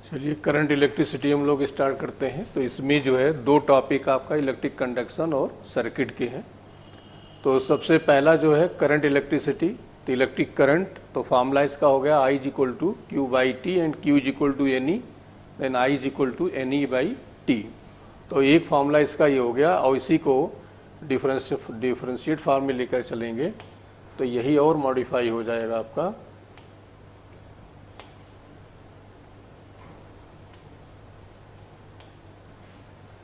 चलिए current electricity हम लोग स्टार्ट करते हैं। तो इसमें जो है दो टॉपिक आपका इलेक्ट्रिक कंडक्शन और सर्किट के हैं। तो सबसे पहला जो है करंट इलेक्ट्रिसिटी, तो इलेक्ट्रिक करंट, तो फार्मूला इसका हो गया I is equal to Q by T and Q is equal to N E, then I is equal to N E by T. तो एक फार्मूला इसका ये हो गया और इसी को डिफरेंशिएट फॉर्म में लेकर चलेंगे तो यही और मॉडिफाई हो जाएगा आपका।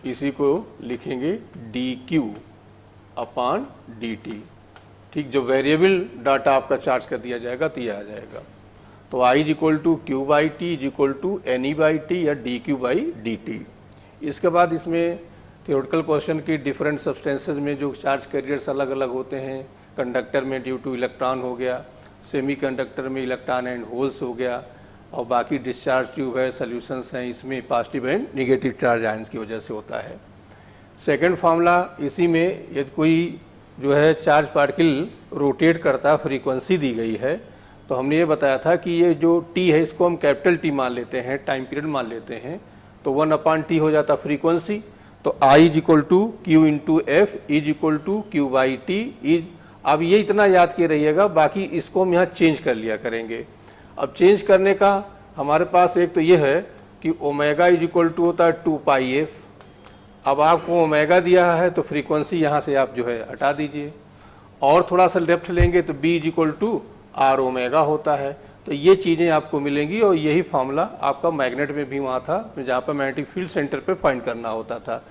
इसी को लिखेंगे डी क्यू अपान डी टी। ठीक, जो वेरिएबल डाटा आपका चार्ज कर दिया जाएगा तो ये आ जाएगा। तो I is equal to Q by T is equal to N E by T या D Q by D T. इसके बाद इसमें थ्योरेटिकल क्वेश्चन की डिफरेंट सब्सटेंसेज में जो चार्ज कैरियर्स अलग अलग होते हैं, कंडक्टर में ड्यू टू इलेक्ट्रॉन हो गया, सेमीकंडक्टर में इलेक्ट्रॉन एंड होल्स हो गया, और बाकी डिस्चार्ज ट्यूब है, सॉल्यूशंस हैं, इसमें positive and negative charge ions की वजह से होता है। सेकंड फार्मूला, इसी में यदि कोई जो है चार्ज पार्टिकल रोटेट करता, फ्रीक्वेंसी दी गई है, तो हमने ये बताया था कि ये जो टी है इसको हम कैपिटल टी मान लेते हैं, टाइम पीरियड मान लेते हैं, तो 1/t हो जाता फ्रीक्वेंसी। तो I is equal to Q into F is equal to Q by T is. अब ये इतना याद किए रहिएगा, बाकी इसको हम यहाँ चेंज कर लिया करेंगे। अब चेंज करने का हमारे पास एक तो ये है कि ओमेगा इज इक्वल टू होता है 2πf। अब आपको ओमेगा दिया है तो फ्रीक्वेंसी यहाँ से आप जो है हटा दीजिए, और थोड़ा सा लेफ्ट लेंगे तो b is equal to R omega होता है। तो ये चीज़ें आपको मिलेंगी, और यही फार्मूला आपका मैग्नेट में भी वहाँ था जहाँ पर मैग्नेटिक फील्ड सेंटर पे फाइंड करना होता था।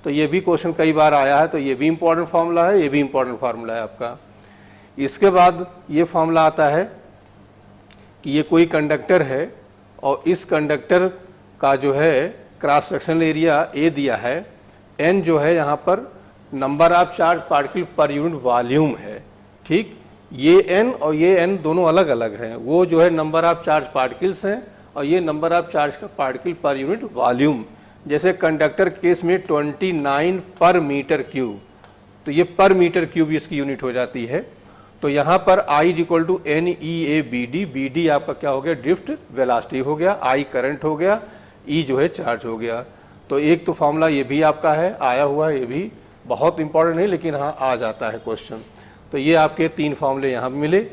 तो ये भी क्वेश्चन कई बार आया है, तो ये भी इंपॉर्टेंट फार्मूला है, ये भी इंपॉर्टेंट फार्मूला है आपका। इसके बाद ये फार्मूला आता है कि ये कोई कंडक्टर है और इस कंडक्टर का जो है क्रॉस सेक्शनल एरिया A दिया है, n जो है यहाँ पर number of charge particle per unit volume है। ठीक, ये n और ये n दोनों अलग अलग हैं, वो जो है नंबर ऑफ चार्ज पार्टिकल्स हैं और ये नंबर ऑफ चार्ज का पार्टिकल पर यूनिट वॉल्यूम। जैसे कंडक्टर केस में 29 पर मीटर क्यूब, तो ये पर मीटर क्यूब इसकी यूनिट हो जाती है। तो यहाँ पर I is equal to N E A B D, B D आपका क्या हो गया, ड्रिफ्ट वेलोसिटी हो गया, I करंट हो गया, E जो है चार्ज हो गया। तो एक तो फार्मूला ये भी आपका है, आया हुआ है, ये भी बहुत इंपॉर्टेंट नहीं लेकिन हाँ आ जाता है क्वेश्चन। तो ये आपके 3 फार्मूले यहाँ पर मिले।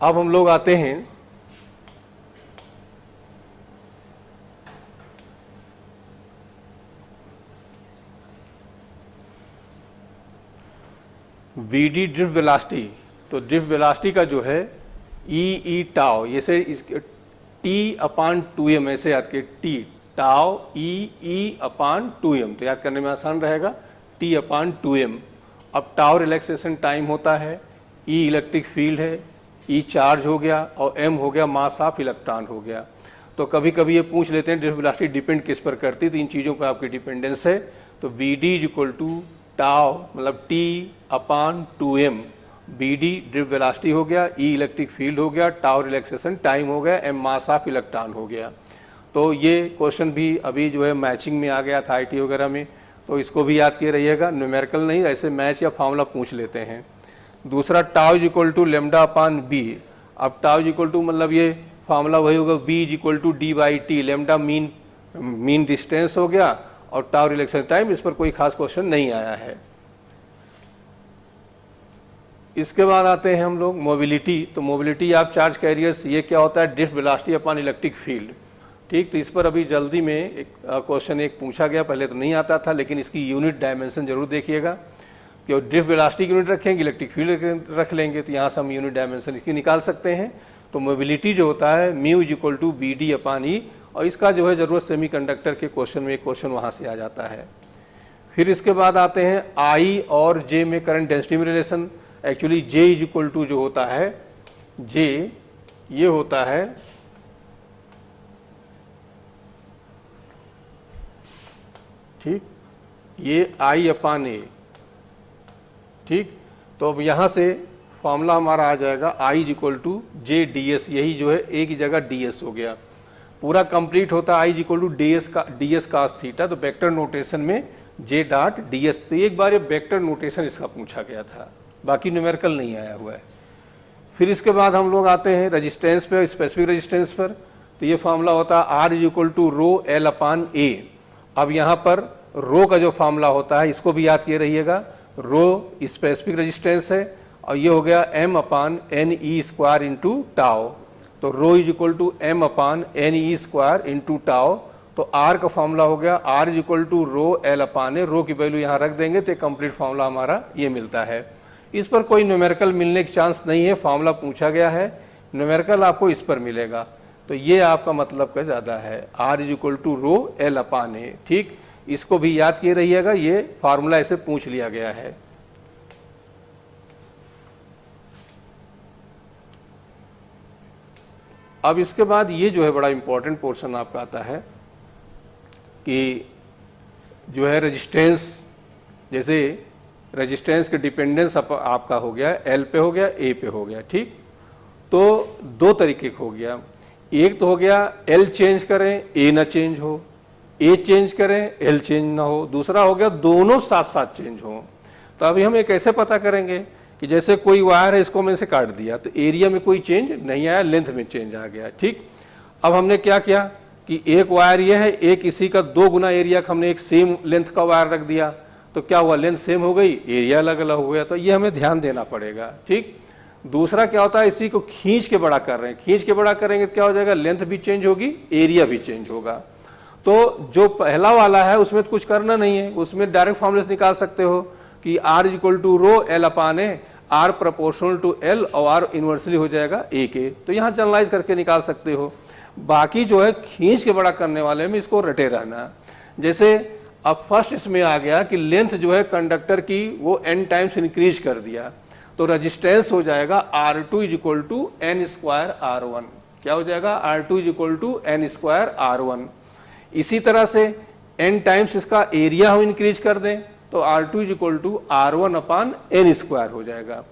अब हम लोग आते हैं बी डी ड्रिफ्ट वेलोसिटी। तो ड्रिफ्ट वेलोसिटी का जो है ई टाउ, जैसे टी अपान 2m ऐसे याद के, टी टाउ ई अपान 2m, तो याद करने में आसान रहेगा, टी अपान 2m। अब टाउ रिलैक्सेशन टाइम होता है, ई इलेक्ट्रिक फील्ड है, ई चार्ज हो गया और m हो गया मास ऑफ इलेक्ट्रॉन हो गया। तो कभी कभी ये पूछ लेते हैं ड्रिफ्ट वेलोसिटी डिपेंड किस पर करती है, तो इन चीज़ों पर आपकी डिपेंडेंस है। तो B D is equal to tau मतलब T upon 2m, B D drift velocity हो गया, ई इलेक्ट्रिक फील्ड हो गया, टाउ रिलैक्सेशन टाइम हो गया, m मास ऑफ इलेक्ट्रॉन हो गया। तो ये क्वेश्चन भी अभी जो है मैचिंग में आ गया था IT वगैरह में, तो इसको भी याद किए रहिएगा, न्यूमेरिकल नहीं, ऐसे मैच या फार्मूला पूछ लेते हैं। दूसरा tau is equal to lambda upon B. अब टाउ इज इक्वल टू मतलब ये फार्मूला वही होगा, b is equal to D by T, lambda mean distance हो गया और टाउ रिलैक्सेशन टाइम, इस पर कोई खास क्वेश्चन नहीं आया है। इसके बाद आते हैं हम लोग मोबिलिटी। तो मोबिलिटी ऑफ चार्ज कैरियर्स, ये क्या होता है, drift velocity upon electric field. ठीक, तो इस पर अभी जल्दी में एक क्वेश्चन एक पूछा गया, पहले तो नहीं आता था, लेकिन इसकी यूनिट डायमेंशन जरूर देखिएगा कि ड्रिफ्ट वेलोसिटी की यूनिट रखेंगे, इलेक्ट्रिक फील्ड रख लेंगे, तो यहाँ से हम यूनिट डायमेंशन इसकी निकाल सकते हैं। तो मोबिलिटी जो होता है mu is equal to B D upon E, और इसका जो है ज़रूरत सेमीकंडक्टर के क्वेश्चन में एक क्वेश्चन वहाँ से आ जाता है। फिर इसके बाद आते हैं I और J में करंट डेंसिटी में relation. Actually J is equal to जो होता है, J ये होता है ठीक, ये I अपान A। ठीक, तो अब यहाँ से फॉर्मूला हमारा आ जाएगा I is equal to J D S, यही जो है A की जगह ds हो गया, पूरा कंप्लीट होता है I is equal to ds cos theta. तो वेक्टर नोटेशन में J डॉट ds, तो एक बार ये वेक्टर नोटेशन इसका पूछा गया था, बाकी न्यूमेरिकल नहीं आया हुआ है। फिर इसके बाद हम लोग आते हैं रेजिस्टेंस पे, स्पेसिफिक रेजिस्टेंस पर। तो ये फार्मूला होता है R is equal to rho L upon A. अब यहाँ पर रो का जो फार्मूला होता है इसको भी याद किए रहिएगा, रो स्पेसिफिक रेजिस्टेंस है और ये हो गया M upon N E square into tau. तो rho is equal to M upon N E square into tau. तो आर का फार्मूला हो गया R is equal to rho L upon A, rho की वैल्यू यहाँ रख देंगे तो कंप्लीट फार्मूला हमारा ये मिलता है। इस पर कोई न्यूमेरिकल मिलने की चांस नहीं है, फार्मूला पूछा गया है, न्यूमेरिकल आपको इस पर मिलेगा। तो ये आपका मतलब का ज़्यादा है, R is equal to rho L upon A. ठीक, इसको भी याद किए रहिएगा, ये फार्मूला ऐसे पूछ लिया गया है। अब इसके बाद ये जो है बड़ा इंपॉर्टेंट पोर्शन आपका आता है कि जो है रेजिस्टेंस, जैसे रेजिस्टेंस के डिपेंडेंस आपका हो गया एल पे हो गया, ए पे हो गया। ठीक, तो दो तरीके का हो गया, एक तो हो गया एल चेंज करें ए ना चेंज हो, ए चेंज करें एल चेंज ना हो, दूसरा हो गया दोनों साथ साथ चेंज हो। तो अभी हम ये कैसे पता करेंगे कि जैसे कोई वायर है इसको मैंने से काट दिया तो एरिया में कोई चेंज नहीं आया, लेंथ में चेंज आ गया। ठीक, अब हमने क्या किया कि एक वायर ये है, एक इसी का 2 गुना एरिया का हमने एक सेम लेंथ का वायर रख दिया, तो क्या हुआ, लेंथ सेम हो गई, एरिया अलग अलग हो गया। तो ये हमें ध्यान देना पड़ेगा। ठीक, दूसरा क्या होता है, इसी को खींच के बड़ा कर रहे हैं, खींच के बड़ा करेंगे तो क्या हो जाएगा, लेंथ भी चेंज होगी, एरिया भी चेंज होगा। तो जो पहला वाला है उसमें तो कुछ करना नहीं है, उसमें डायरेक्ट फॉर्मूले से निकाल सकते हो कि R is equal to rho L upon A, R proportional to L और आर इन्वर्सली हो जाएगा ए के। तो यहाँ जनरलाइज करके निकाल सकते हो। बाकी जो है खींच के बड़ा करने वाले में इसको रटे रहना। जैसे अब फर्स्ट इसमें आ गया कि लेंथ जो है कंडक्टर की वो n टाइम्स इंक्रीज कर दिया, तो रेजिस्टेंस हो जाएगा R2 is equal to N square R1। क्या हो जाएगा, R2 is equal to N square R1। इसी तरह से n टाइम्स इसका एरिया हम इंक्रीज कर दें तो R2 is equal to R1 upon N square हो जाएगा।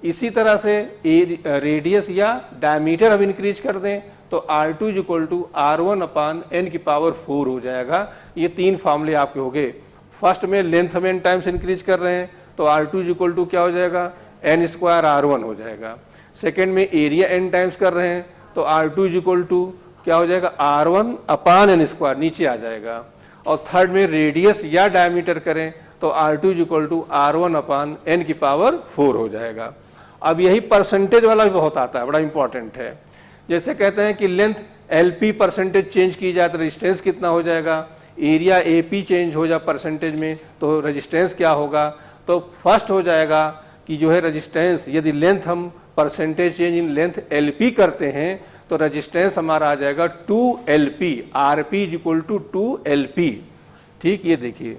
इसी तरह से रेडियस या डायमीटर हम इंक्रीज कर दें तो R2 is equal to R1 upon N की पावर 4 हो जाएगा। ये 3 फार्मूले आपके हो गए। फर्स्ट में लेंथ हम n टाइम्स इंक्रीज कर रहे हैं तो R2 इज इक्वल टू क्या हो जाएगा, एन स्क्वायर R1 हो जाएगा। सेकेंड में एरिया n टाइम्स कर रहे हैं तो R2 इज इक्वल टू क्या हो जाएगा, R1 अपान एन स्क्वायर नीचे आ जाएगा। और थर्ड में रेडियस या डायमीटर करें तो R2 is equal to R1 upon N की पावर 4 हो जाएगा। अब यही परसेंटेज वाला भी बहुत आता है, बड़ा इंपॉर्टेंट है। जैसे कहते हैं कि लेंथ LP परसेंटेज चेंज की जाए तो रेजिस्टेंस कितना हो जाएगा, एरिया AP चेंज हो जाए परसेंटेज में तो रेजिस्टेंस क्या होगा। तो फर्स्ट हो जाएगा कि जो है रेजिस्टेंस, यदि लेंथ हम percentage change in length LP करते हैं तो रेजिस्टेंस हमारा आ जाएगा 2LP, RP is equal to 2LP। ठीक, ये देखिए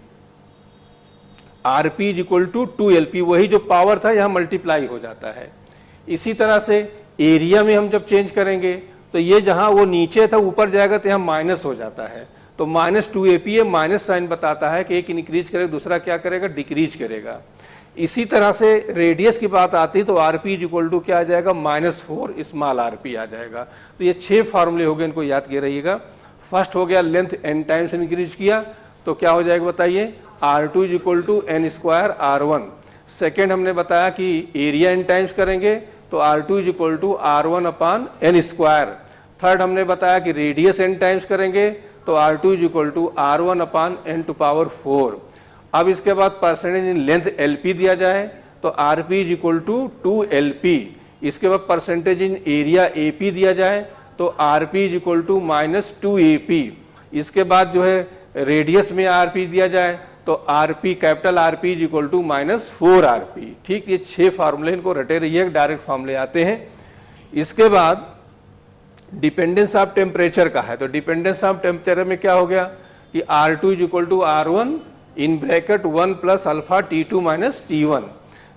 RP is equal to 2LP, वही जो पावर था यहाँ मल्टीप्लाई हो जाता है। इसी तरह से एरिया में हम जब चेंज करेंगे तो ये जहाँ वो नीचे था ऊपर जाएगा तो यहाँ माइनस हो जाता है, तो -2AP है, माइनस साइन बताता है कि एक इंक्रीज करेगा दूसरा क्या करेगा, डिक्रीज करेगा। इसी तरह से रेडियस की बात आती तो RP इज इक्वल टू क्या आ जाएगा, -4 स्मॉल RP आ जाएगा। तो ये 6 फार्मूले हो गए, इनको याद किए रहिएगा। फर्स्ट हो गया लेंथ n टाइम्स इंक्रीज किया तो क्या हो जाएगा बताइए, R2 is equal to N square R1। Second हमने बताया कि एरिया n टाइम्स करेंगे तो R2 is equal to R1 upon N square. Third हमने बताया कि रेडियस n टाइम्स करेंगे तो R2 is equal to R1 upon N to power 4। अब इसके बाद परसेंटेज इन लेंथ LP दिया जाए तो RP is equal to 2LP। इसके बाद परसेंटेज इन एरिया AP दिया जाए तो RP is equal to -2AP। इसके बाद जो है रेडियस में RP दिया जाए तो RP capital RP is equal to -4RP। ठीक, ये 6 फार्मूले, इनको रटे रहिए, डायरेक्ट फार्मूले आते हैं। इसके बाद डिपेंडेंस ऑफ टेम्परेचर का है, तो डिपेंडेंस ऑफ टेम्परेचर में क्या हो गया कि R2 is equal to R1 in bracket 1 plus alpha T2 minus T1।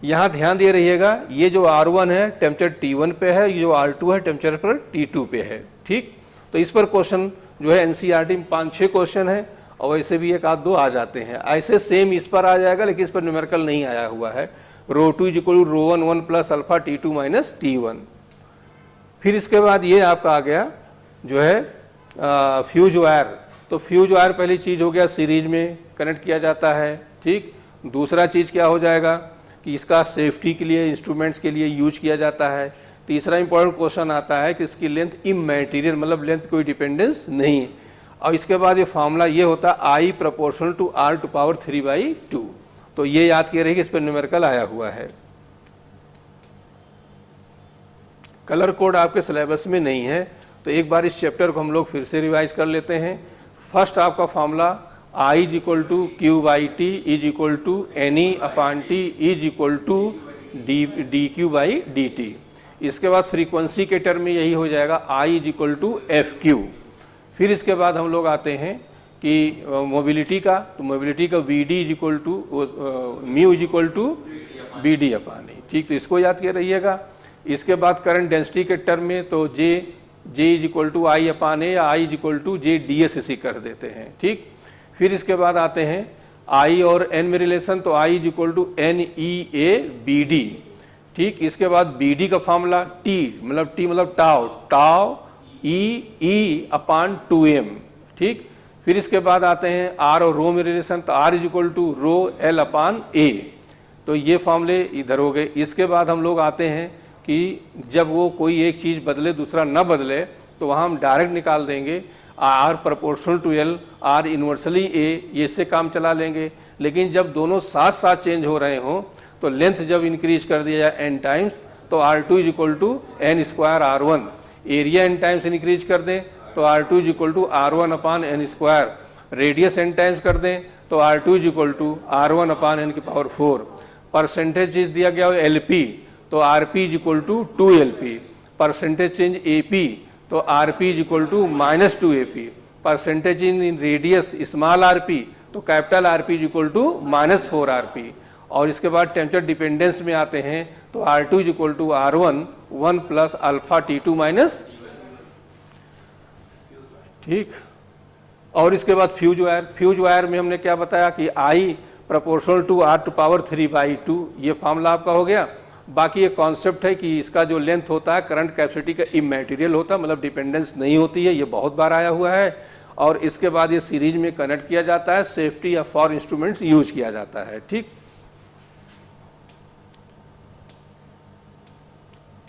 यहाँ ध्यान दे रहिएगा, ये जो R1 है टेम्परेचर T1 पे है, ये जो R2 है टेम्परेचर पर T2 पे है। ठीक, तो इस पर क्वेश्चन जो है NCERT में 5-6 क्वेश्चन है और वैसे भी 1-2 आ जाते हैं। ऐसे सेम इस पर आ जाएगा लेकिन इस पर न्यूमेरिकल नहीं आया हुआ है। ρ2 is equal to ρ1 1 plus alpha T2 minus T1। फिर इसके बाद ये आपका आ गया जो है फ्यूज वायर। तो फ्यूज वायर पहली चीज़ हो गया, सीरीज में कनेक्ट किया जाता है। ठीक, दूसरा चीज़ क्या हो जाएगा कि इसका सेफ्टी के लिए, इंस्ट्रूमेंट्स के लिए यूज किया जाता है। तीसरा इंपॉर्टेंट क्वेश्चन आता है कि इसकी लेंथ इमैटेरियल, मतलब लेंथ कोई डिपेंडेंस नहीं। और इसके बाद ये फॉर्मूला ये होता है I proportional to R to power 3/2। तो ये याद किए रहिए, इस पर न्यूमेरिकल आया हुआ है। कलर कोड आपके सिलेबस में नहीं है, तो एक बार इस चैप्टर को हम लोग फिर से रिवाइज कर लेते हैं। फर्स्ट आपका formula I is equal to Q/T is equal to NE/T is equal to dQ/dt। इसके बाद फ्रीक्वेंसी के टर्म में यही हो जाएगा I is equal to FQ। फिर इसके बाद हम लोग आते हैं कि मोबिलिटी का, तो मोबिलिटी का VD is equal to mu is equal to BD/E। ठीक, तो इसको याद किए रहिएगा। इसके बाद करंट डेंसिटी के टर्म में तो J is equal to I/A या I is equal to JDSC कर देते हैं। ठीक, फिर इसके बाद आते हैं I और N में रिलेशन, तो I is equal to NEA/BD। ठीक, इसके बाद BD का फॉर्मूला T मतलब टाउ E/2m। ठीक, फिर इसके बाद आते हैं R और रो में रिलेशन, तो R is equal to rho L/A। तो ये फॉर्मूले इधर हो गए। इसके बाद हम लोग आते हैं कि जब वो कोई एक चीज़ बदले दूसरा न बदले, तो वहाँ हम डायरेक्ट निकाल देंगे R proportional to L, R inversely A, ये से काम चला लेंगे। लेकिन जब दोनों साथ साथ चेंज हो रहे हों, तो लेंथ जब इंक्रीज कर दिया जाए n टाइम्स, तो R2 is equal to N² R1। Area n times increase कर दें तो R2 is equal to R1/n²। Radius n times कर दें तो R2 is equal to R1/n⁴। Percentage change दिया गया हो LP, तो RP is equal to 2LP। Percentage change AP, तो RP is equal to -2AP। Percentage in radius small rp, तो capital RP is equal to -4RP। और इसके बाद temperature dependence में आते हैं, तो R2 is equal to R1 1 plus alpha T2 minus. ठीक, और इसके बाद फ्यूज वायर में हमने क्या बताया कि I proportional to R to power 3/2, ये फॉर्मूला आपका हो गया। बाकी ये कॉन्सेप्ट है कि इसका जो लेंथ होता है करंट कैपेसिटी का इमैटेरियल होता है, मतलब डिपेंडेंस नहीं होती है, ये बहुत बार आया हुआ है। और इसके बाद ये सीरीज में कनेक्ट किया जाता है, सेफ्टी या फॉर इंस्ट्रूमेंट्स यूज किया जाता है। ठीक,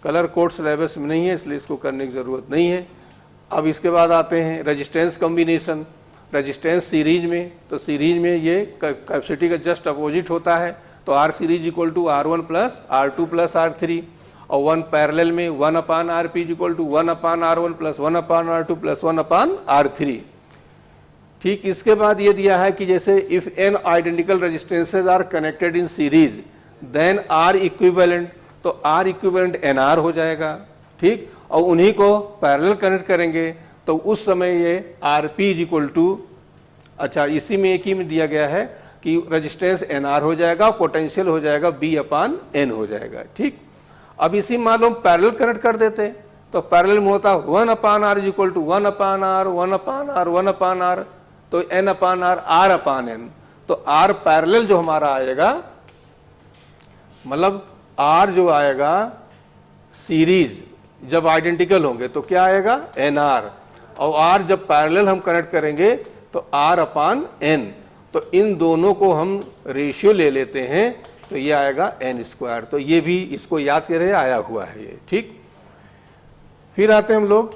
कलर कोड सिलेबस में नहीं है, इसलिए इसको करने की ज़रूरत नहीं है। अब इसके बाद आते हैं रेजिस्टेंस कॉम्बिनेशन। रेजिस्टेंस सीरीज में, तो सीरीज में ये कैपेसिटी का जस्ट अपोजिट होता है, तो R series equal to R1 plus R2 plus R3। और 1 पैरेलल में 1/RP equal to 1/R1 plus 1/R2 plus 1/R3। ठीक, इसके बाद ये दिया है कि जैसे if n identical resistances are connected in series then R equivalent, तो R इक्विवेलेंट NR हो जाएगा। ठीक, और उन्हीं को पैरेलल कनेक्ट करेंगे तो उस समय ये RP इज इक्वल टू, अच्छा इसी में एक ही में दिया गया है कि रेजिस्टेंस NR हो जाएगा, पोटेंशियल हो जाएगा B/N हो जाएगा। ठीक, अब इसी मान लो पैरेलल कनेक्ट कर देते, तो पैरेलल में होता 1/R is equal to 1/R 1/R 1/R, तो N/R R/N। तो R पैरेलल जो हमारा आएगा, मतलब R जो आएगा सीरीज जब आइडेंटिकल होंगे तो क्या आएगा NR, और R जब पैरेलल हम कनेक्ट करेंगे तो R/N। तो इन दोनों को हम रेशियो ले लेते हैं, तो ये आएगा N²। तो ये भी इसको याद कर रहे आया हुआ है ये। ठीक, फिर आते हैं हम लोग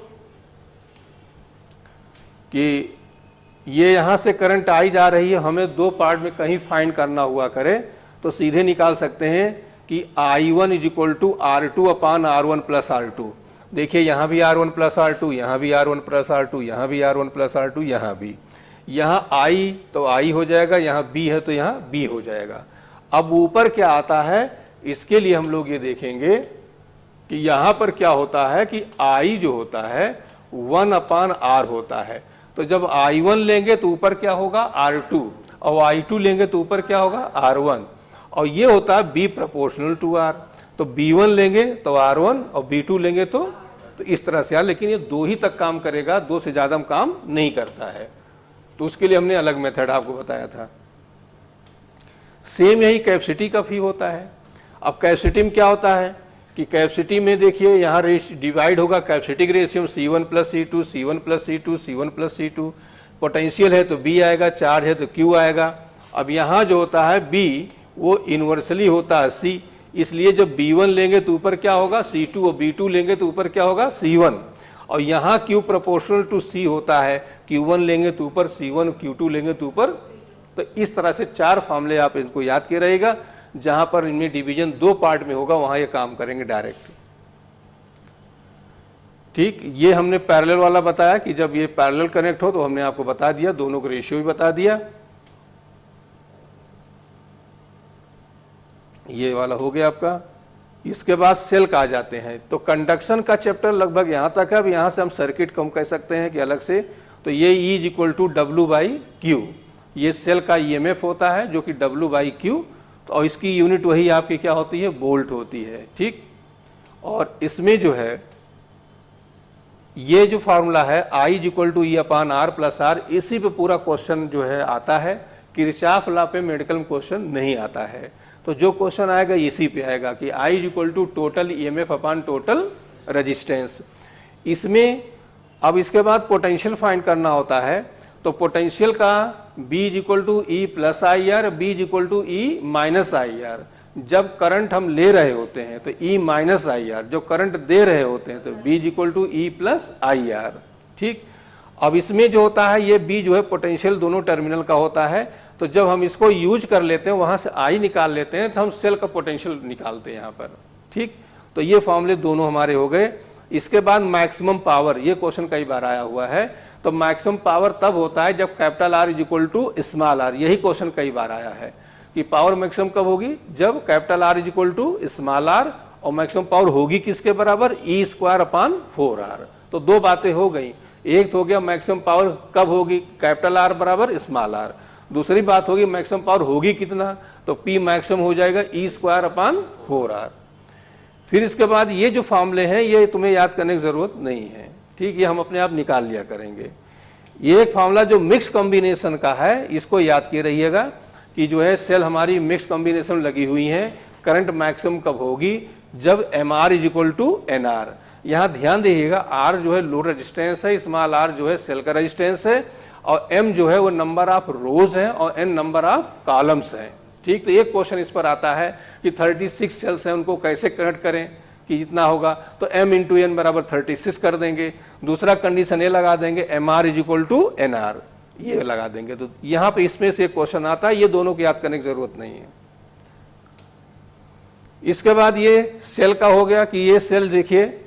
कि ये यहाँ से करंट आई जा रही है, हमें दो पार्ट में कहीं फाइंड करना हुआ करे तो सीधे निकाल सकते हैं कि I1 is equal to R2/R1 plus R2। देखिए यहाँ भी R1 प्लस R2, यहाँ भी R1 प्लस R2, यहाँ भी R1 प्लस R2, यहाँ भी। यहाँ I तो I हो जाएगा, यहाँ B है तो यहाँ B हो जाएगा। अब ऊपर क्या आता है, इसके लिए हम लोग ये देखेंगे कि यहाँ पर क्या होता है कि I जो होता है 1/R होता है। तो जब I1 लेंगे तो ऊपर क्या होगा R2, और I2 लेंगे तो ऊपर क्या होगा R1, और ये होता है B प्रोपोर्शनल टू R। तो B1 लेंगे तो R1 और B2 लेंगे तो इस तरह से। लेकिन ये दो ही तक काम करेगा, दो से ज़्यादा काम नहीं करता है, तो उसके लिए हमने अलग मेथड आपको बताया था। सेम यही कैपेसिटी का भी होता है। अब कैपेसिटी में क्या होता है कि कैपेसिटी में देखिए यहाँ डिवाइड होगा capacity ratio C1 plus C2, C1 plus C2, C1 plus C2। Potential है तो B आएगा, चार्ज है तो Q आएगा। अब यहाँ जो होता है B वो इन्वर्सली होता है C, इसलिए जब B1 लेंगे तो ऊपर क्या होगा C2 और B2 लेंगे तो ऊपर क्या होगा C1। और यहाँ Q प्रोपोर्शनल टू C होता है, Q1 लेंगे तो ऊपर C1, Q2 लेंगे तो ऊपर। तो इस तरह से 4 फॉर्मूले आप इनको याद किए रहेगा। जहां पर इनमें डिवीजन 2 पार्ट में होगा वहां ये काम करेंगे डायरेक्ट। ठीक, ये हमने पैरेलल वाला बताया कि जब ये पैरेलल कनेक्ट हो तो हमने आपको बता दिया, दोनों का रेशियो भी बता दिया। ये वाला हो गया आपका। इसके बाद सेल का आ जाते हैं। तो कंडक्शन का चैप्टर लगभग यहाँ तक है। अब यहाँ से हम सर्किट कम कह सकते हैं कि अलग से। तो ये E is equal to W/Q, ये सेल का EMF होता है जो कि W/Q। तो और इसकी यूनिट वही आपकी क्या होती है, वोल्ट होती है। ठीक, और इसमें जो है ये जो फार्मूला है I is equal to E/R plus R, इसी पे पूरा क्वेश्चन जो है आता है। किरचॉफ लॉ पे मेडिकल में क्वेश्चन नहीं आता है। तो जो क्वेश्चन आएगा इसी पे आएगा कि I is equal to total EMF upon total resistance. इसमें अब इसके बाद पोटेंशियल फाइंड करना होता है। तो पोटेंशियल का B is equal to E plus IR, B is equal to E minus IR। जब करंट हम ले रहे होते हैं तो E माइनस IR, जो करंट दे रहे होते हैं तो B is equal to E plus IR। ठीक, अब इसमें जो होता है ये B जो है पोटेंशियल दोनों टर्मिनल का होता है। तो जब हम इसको यूज कर लेते हैं, वहां से I निकाल लेते हैं, तो हम सेल का पोटेंशियल निकालते हैं यहाँ पर। ठीक, तो ये फॉर्मूले दोनों हमारे हो गए। इसके बाद मैक्सिमम पावर, ये क्वेश्चन कई बार आया हुआ है। तो मैक्सिमम पावर तब होता है जब capital R is equal to small r। यही क्वेश्चन कई बार आया है कि पावर मैक्सिमम कब होगी, जब capital R is equal to small r। और मैक्सिमम पावर होगी किसके बराबर, E²/4R। तो दो बातें हो गई। एक तो हो गया मैक्सिमम पावर कब होगी, कैपिटल R बराबर स्मॉल r। दूसरी बात होगी मैक्सिमम पावर होगी कितना, तो P मैक्सिमम हो जाएगा E²/4R। फिर इसके बाद ये जो फॉर्मूले हैं ये तुम्हें याद करने की जरूरत नहीं है। ठीक, ये हम अपने आप निकाल लिया करेंगे। ये एक फार्मूला जो मिक्स कॉम्बिनेशन का है, इसको याद किए रहिएगा कि जो है सेल हमारी मिक्स कॉम्बिनेशन लगी हुई है। करंट मैक्सिमम कब होगी, जब MR is equal to NR। यहाँ ध्यान दीजिएगा, R जो है लोड रेजिस्टेंस है, स्मॉल r जो है सेल का रेजिस्टेंस है, और M जो है वो नंबर ऑफ रोज है और N नंबर ऑफ कॉलम्स है। ठीक, तो एक क्वेश्चन इस पर आता है कि 36 सेल्स हैं, उनको कैसे कनेक्ट करें कि जितना होगा, तो M इंटू N बराबर 36 कर देंगे। दूसरा कंडीशन ये लगा देंगे MR is equal to NR, ये लगा देंगे। तो यहाँ पे इसमें से एक क्वेश्चन आता है, ये दोनों को याद करने की जरूरत नहीं है। इसके बाद ये सेल का हो गया कि ये सेल देखिए,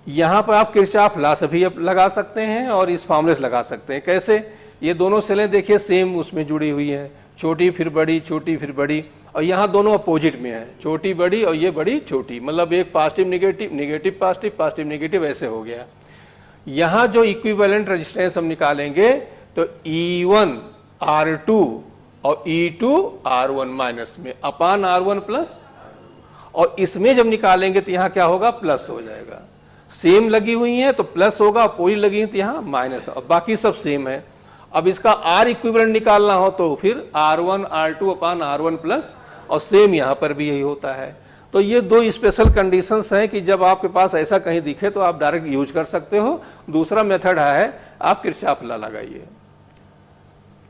यहां पर आप किरचॉफ लॉ से भी लगा सकते हैं और इस फॉर्मूले से लगा सकते हैं। कैसे, ये दोनों सेलें देखिए सेम उसमें जुड़ी हुई हैं, छोटी फिर बड़ी, छोटी फिर बड़ी, और यहाँ दोनों अपोजिट में है, छोटी बड़ी और ये बड़ी छोटी। मतलब एक positive negative, negative positive, positive negative, ऐसे हो गया। यहाँ जो इक्विवेलेंट रेजिस्टेंस हम निकालेंगे तो E1R2 और E2R1 माइनस में अपान R1 प्लस, और इसमें जब निकालेंगे तो यहाँ क्या होगा, प्लस हो जाएगा। सेम लगी हुई है तो प्लस होगा, अपोजिट लगी है तो यहाँ माइनस, और बाकी सब सेम है। अब इसका R इक्विवेलेंट निकालना हो तो फिर R1 R2 अपान R1 प्लस, और सेम यहाँ पर भी यही होता है। तो ये दो स्पेशल कंडीशंस हैं कि जब आपके पास ऐसा कहीं दिखे तो आप डायरेक्ट यूज कर सकते हो। दूसरा मेथड है आप किरचॉफ लॉ लगाइए।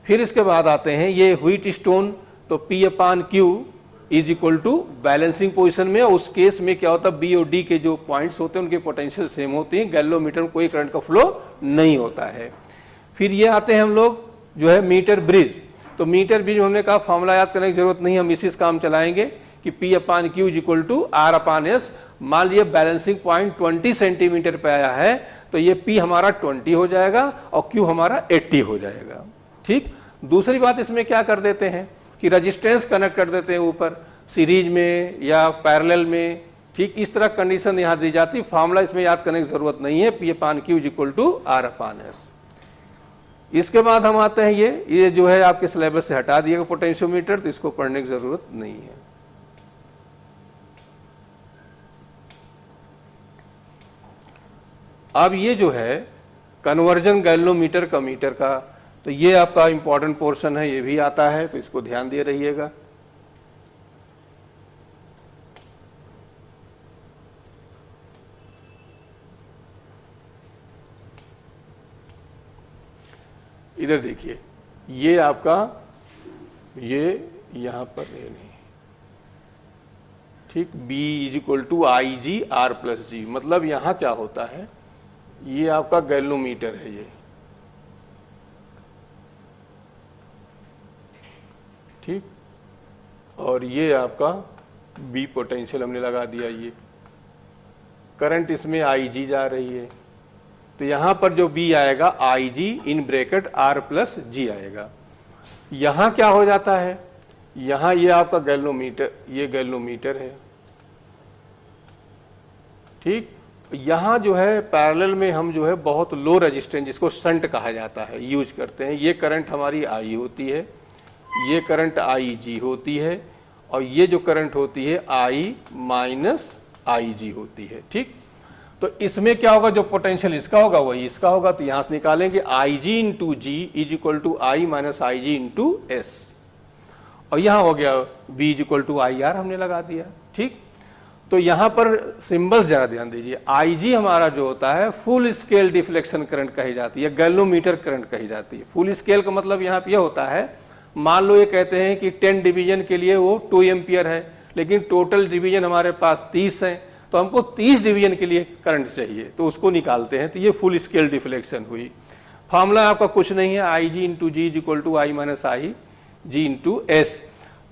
फिर इसके बाद आते हैं ये व्हीट स्टोन, तो P/Q is equal to balancing position में। उस केस में क्या होता है, B और D के जो पॉइंट्स होते हैं उनके पोटेंशियल सेम होती हैं, गैल्वेनोमीटर में कोई करंट का फ्लो नहीं होता है। फिर ये आते हैं हम लोग जो है मीटर ब्रिज। तो मीटर ब्रिज हमने कहा फॉर्मूला याद करने की जरूरत नहीं, हम इसी से काम चलाएंगे कि P/Q is equal to R/S। मान लिया बैलेंसिंग पॉइंट 20 सेंटीमीटर पे आया है, तो ये P हमारा 20 हो जाएगा और Q हमारा 80 हो जाएगा। ठीक, दूसरी बात इसमें क्या कर देते हैं कि रेजिस्टेंस कनेक्ट कर देते हैं ऊपर सीरीज में या पैरेलल में। ठीक, इस तरह कंडीशन यहाँ दी जाती। फॉर्मूला इसमें याद करने की जरूरत नहीं है, P/Q is equal to R/S। इसके बाद हम आते हैं ये जो है आपके सिलेबस से हटा दिएगा पोटेंशियोमीटर, तो इसको पढ़ने की जरूरत नहीं है। अब ये जो है कन्वर्जन गैल्वेनोमीटर का मीटर का, तो ये आपका इंपॉर्टेंट पोर्शन है, ये भी आता है, तो इसको ध्यान दे रहिएगा। इधर देखिए, ये आपका ये यहां पर नहीं, ठीक, B is equal to I G R plus G. मतलब यहाँ क्या होता है, ये आपका गैल्वोमीटर है ये, ठीक, और ये आपका B पोटेंशियल हमने लगा दिया, ये करंट इसमें आई जी जा रही है, तो यहां पर जो B आएगा आई जी इन ब्रैकेट आर प्लस जी आएगा। यहां क्या हो जाता है, यहां ये आपका गैल्वोमीटर, ये गैल्वोमीटर है, ठीक, यहां जो है पैरेलल में हम जो है बहुत लो रेजिस्टेंस, जिसको शंट कहा जाता है, यूज करते हैं। ये करंट हमारी आई होती है, ये करंट आई जी होती है, और ये जो करंट होती है आई माइनस आई जी होती है, ठीक। तो इसमें क्या होगा, जो पोटेंशियल इसका होगा वही इसका होगा, तो यहां से निकालेंगे I G into G is equal to I minus I G into S, और यहां हो गया B is equal to I R हमने लगा दिया, ठीक। तो यहां पर सिंबल्स जरा ध्यान दीजिए, आई जी हमारा जो होता है फुल स्केल डिफ्लेक्शन करंट कही जाती है, गैल्वोमीटर करंट कही जाती है। फुल स्केल का मतलब यहाँ पे यह होता है, मान लो ये कहते हैं कि 10 डिवीजन के लिए वो 2 एम्पियर है, लेकिन टोटल डिवीजन हमारे पास 30 है, तो हमको 30 डिवीजन के लिए करंट चाहिए, तो उसको निकालते हैं, तो ये फुल स्केल डिफ्लेक्शन हुई। फॉर्मूला आपका कुछ नहीं है, I G into G is equal to I minus I G into S.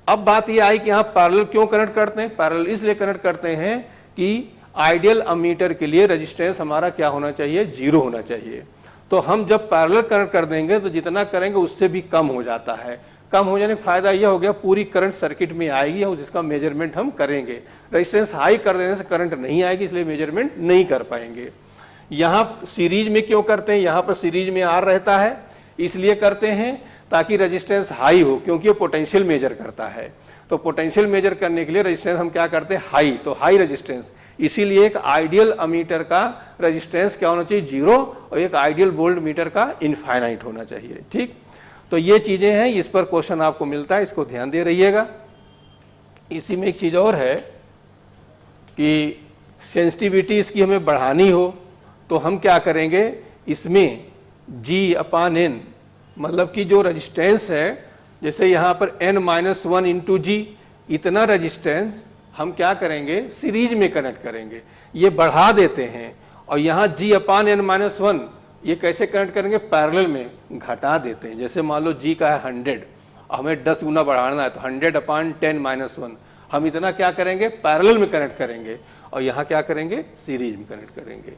अब बात ये आई कि यहाँ पैरेलल क्यों कनेक्ट करते हैं, पैरेलल इसलिए कनेक्ट करते हैं कि आइडियल अमीटर के लिए रेजिस्टेंस हमारा क्या होना चाहिए, 0 होना चाहिए। तो हम जब पैरेलल कनेक्ट कर देंगे तो जितना करेंगे उससे भी कम हो जाता है। कम हो जाने का फायदा यह हो गया, पूरी करंट सर्किट में आएगी और जिसका मेजरमेंट हम करेंगे। रेजिस्टेंस हाई कर देने से करंट नहीं आएगी, इसलिए मेजरमेंट नहीं कर पाएंगे। यहाँ सीरीज में क्यों करते हैं, यहाँ पर सीरीज में आर रहता है, इसलिए करते हैं ताकि रेजिस्टेंस हाई हो, क्योंकि ये पोटेंशियल मेजर करता है। तो पोटेंशियल मेजर करने के लिए रेजिस्टेंस हम क्या करते हैं, हाई, तो हाई रेजिस्टेंस। इसीलिए एक आइडियल अमीटर का रेजिस्टेंस क्या होना चाहिए, 0, और एक आइडियल वोल्ट मीटर का इनफाइनाइट होना चाहिए, ठीक। तो ये चीजें हैं, इस पर क्वेश्चन आपको मिलता है, इसको ध्यान दे रहिएगा। इसी में एक चीज और है कि सेंसिटिविटी इसकी हमें बढ़ानी हो तो हम क्या करेंगे, इसमें G/N मतलब कि जो रेजिस्टेंस है, जैसे यहाँ पर n-1 इंटू जी, इतना रेजिस्टेंस हम क्या करेंगे, सीरीज में कनेक्ट करेंगे, ये बढ़ा देते हैं। और यहाँ G/n-1 ये कैसे कनेक्ट करेंगे, पैरेलल में घटा देते हैं। जैसे मान लो G का है 100, हमें 10 गुना बढ़ाना है, तो 100/10-1 हम इतना क्या करेंगे, पैरेलल में कनेक्ट करेंगे, और यहाँ क्या करेंगे, सीरीज में कनेक्ट करेंगे।